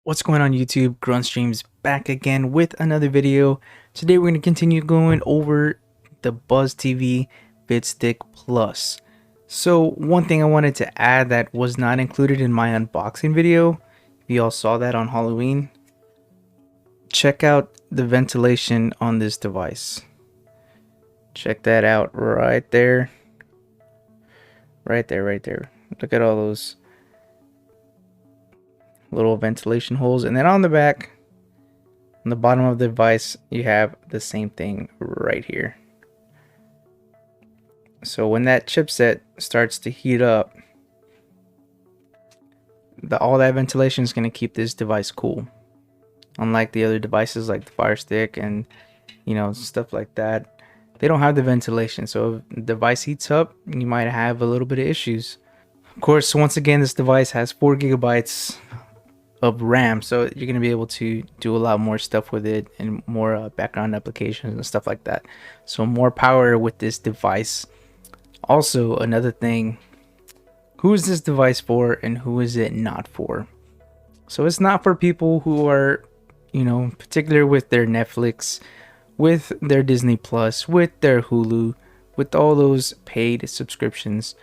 What's going on YouTube? Grunt Streams back again with another video. Today we're going to continue going over the BuzzTV Vidstick Plus. So one thing I wanted to add that was not included in my unboxing video, if you all saw that on Halloween, check out the ventilation on this device. Check that out right there. Right there. Look at all those little ventilation holes, and then on the back, on the bottom of the device, you have the same thing right here. So when that chipset starts to heat up, all that ventilation is going to keep this device cool, unlike the other devices like the Fire Stick and stuff like that. They don't have the ventilation, so if the device heats up, you might have a little bit of issues. Of course, once again, this device has 4 gigabytes of RAM, so you're going to be able to do a lot more stuff with it and more background applications and stuff like that. So more power with this device. Also, another thing, who is this device for and who is it not for? So it's not for people who are, particular with their Netflix, with their Disney Plus, with their Hulu, with all those paid subscriptions.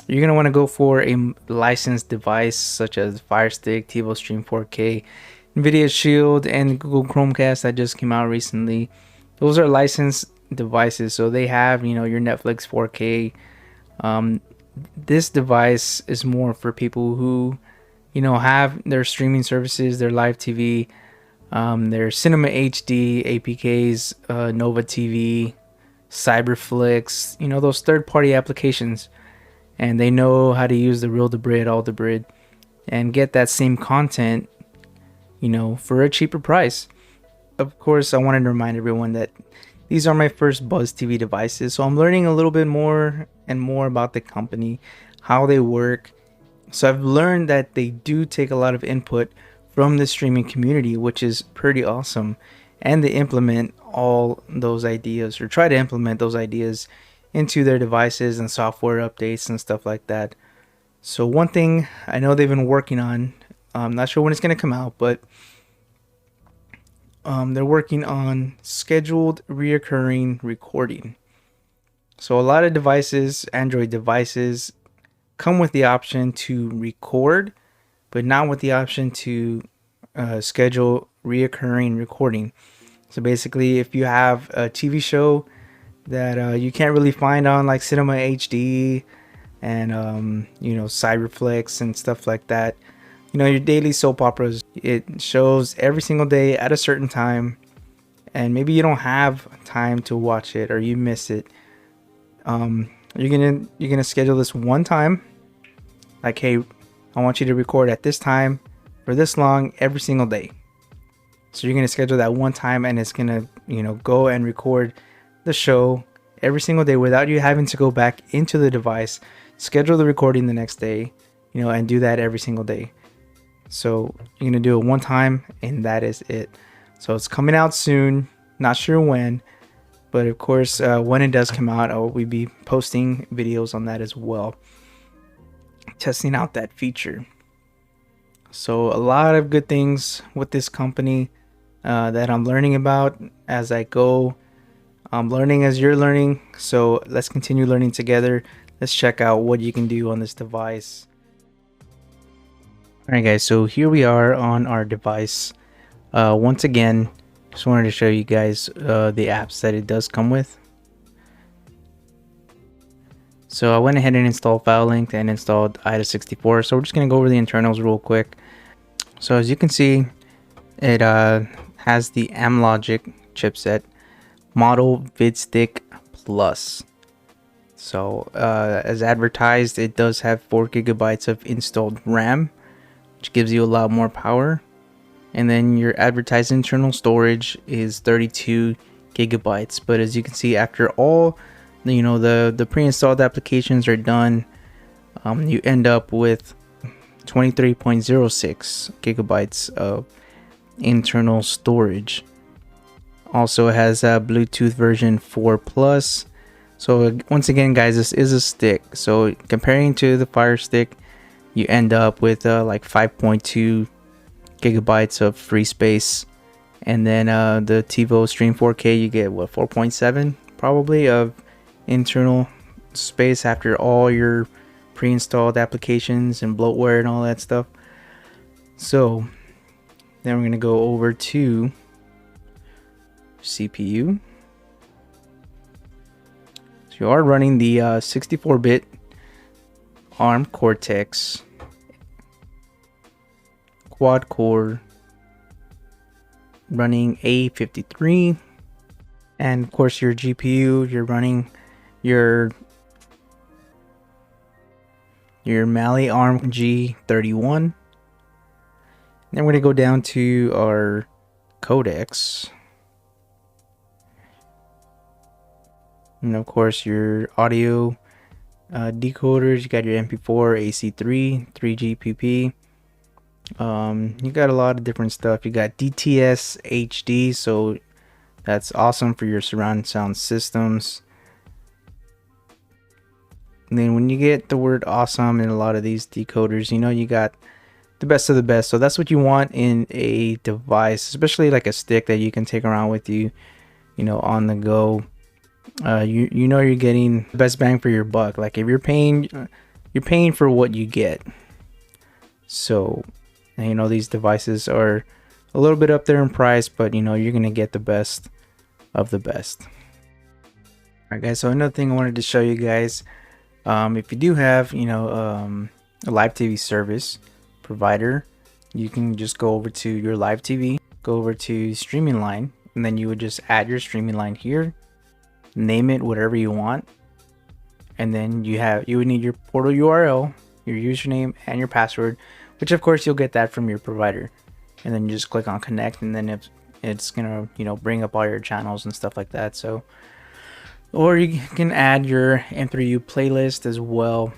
You're going to want to go for a licensed device such as Fire Stick, TiVo Stream 4K, Nvidia Shield, and Google Chromecast that just came out recently. Those are licensed devices, so they have, your Netflix 4K. This device is more for people who, have their streaming services, their live TV, their Cinema HD, APKs, Nova TV, Cyberflix, those third-party applications. And they know how to use the real Debrid, all Debrid, and get that same content, for a cheaper price. Of course, I wanted to remind everyone that these are my first BuzzTV devices, so I'm learning a little bit more and more about the company, how they work. So I've learned that they do take a lot of input from the streaming community, which is pretty awesome, and they implement all those ideas, or try to implement those ideas into their devices and software updates and stuff like that. So one thing I know they've been working on, I'm not sure when it's going to come out, but they're working on scheduled reoccurring recording. So a lot of devices, Android devices, come with the option to record, but not with the option to schedule reoccurring recording. So basically, if you have a TV show that you can't really find on like Cinema HD and Cyberflix and stuff like that, your daily soap operas, it shows every single day at a certain time, and maybe you don't have time to watch it or you miss it. You're gonna schedule this one time, like, hey, I want you to record at this time for this long every single day. So you're gonna schedule that one time, and it's gonna go and record the show every single day without you having to go back into the device, schedule the recording the next day, and do that every single day. So you're gonna do it one time, and that is it. So it's coming out soon, not sure when, but of course when it does come out, I'll be posting videos on that as well, testing out that feature. So a lot of good things with this company that I'm learning about as I go. I'm learning as you're learning, so let's continue learning together. Let's check out what you can do on this device. Alright guys, so here we are on our device. Once again, just wanted to show you guys the apps that it does come with. So I went ahead and installed FileLink and installed IDA64, so we're just going to go over the internals real quick. So as you can see, it has the Amlogic chipset, model Vidstick Plus. So as advertised, it does have 4 gigabytes of installed RAM, which gives you a lot more power. And then your advertised internal storage is 32 gigabytes. But as you can see, after all the pre-installed applications are done, you end up with 23.06 gigabytes of internal storage. Also has a Bluetooth version 4 Plus. So once again guys, this is a stick, so comparing to the Fire Stick, you end up with like 5.2 gigabytes of free space. And then the TiVo Stream 4K, you get what, 4.7 probably of internal space after all your pre-installed applications and bloatware and all that stuff. So then we're gonna go over to CPU. So you are running the 64-bit ARM Cortex quad core, running A53, and of course your GPU, you're running your Mali ARM G31. Then we're gonna go down to our codecs, and of course your audio decoders. You got your MP4, AC3, 3GPP. You got a lot of different stuff. You got DTS HD, so that's awesome for your surround sound systems. And then when you get the word awesome in a lot of these decoders, you know you got the best of the best. So that's what you want in a device, especially like a stick that you can take around with you, you know, on the go. You know you're getting the best bang for your buck. Like if you're paying for what you get. So, you know, these devices are a little bit up there in price, but you know you're gonna get the best of the best. Alright guys, so another thing I wanted to show you guys, if you do have, you know, a live TV service provider, you can just go over to your live TV, go over to streaming line, and then you would just add your streaming line here, name it whatever you want, and then you would need your portal URL, your username, and your password, which of course you'll get that from your provider. And then you just click on connect, and then it's gonna, you know, bring up all your channels and stuff like that. So, or you can add your M3U playlist as well.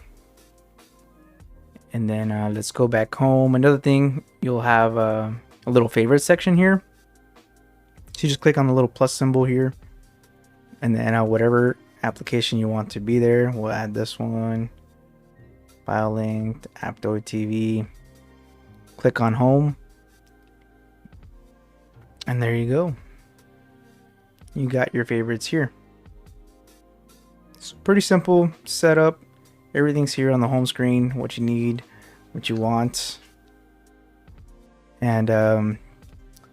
And then let's go back home. Another thing, you'll have a little favorite section here. So you just click on the little plus symbol here, and then whatever application you want to be there, we'll add this one. File link, Aptoid TV. Click on home, and there you go. You got your favorites here. It's pretty simple setup. Everything's here on the home screen, what you need, what you want. And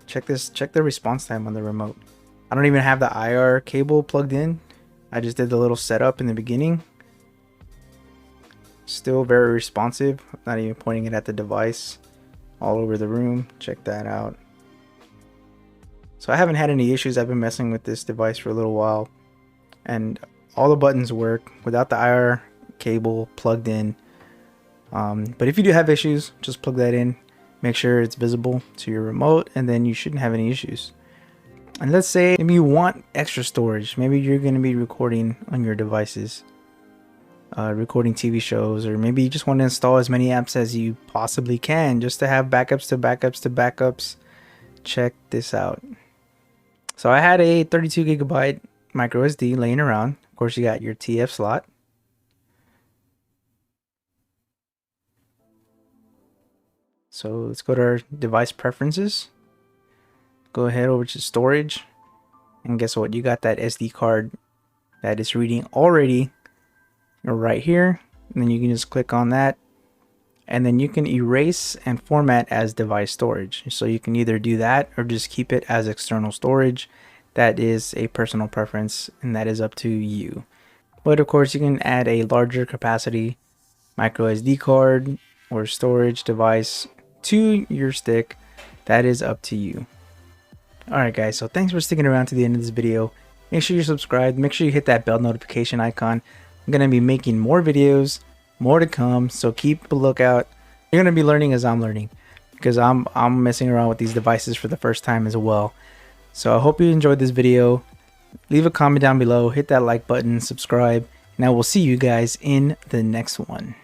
check the response time on the remote. I don't even have the IR cable plugged in. I just did the little setup in the beginning. Still very responsive. I'm not even pointing it at the device. All over the room. Check that out. So I haven't had any issues. I've been messing with this device for a little while, and all the buttons work without the IR cable plugged in. But if you do have issues, just plug that in, make sure it's visible to your remote, and then you shouldn't have any issues. And let's say maybe you want extra storage. Maybe you're going to be recording on your devices, recording TV shows, or maybe you just want to install as many apps as you possibly can just to have backups to backups to backups. Check this out. So I had a 32 gigabyte micro SD laying around. Of course, you got your TF slot. So let's go to our device preferences. Go ahead over to storage, and guess what? You got that SD card that is reading already right here, and then you can just click on that, and then you can erase and format as device storage. So you can either do that or just keep it as external storage. That is a personal preference, and that is up to you. But of course, you can add a larger capacity micro SD card or storage device to your stick. That is up to you. Alright guys, so thanks for sticking around to the end of this video. Make sure you're subscribed, make sure you hit that bell notification icon. I'm going to be making more videos, more to come, so keep a lookout. You're going to be learning as I'm learning, because I'm messing around with these devices for the first time as well. So I hope you enjoyed this video. Leave a comment down below, hit that like button, subscribe, and I will see you guys in the next one.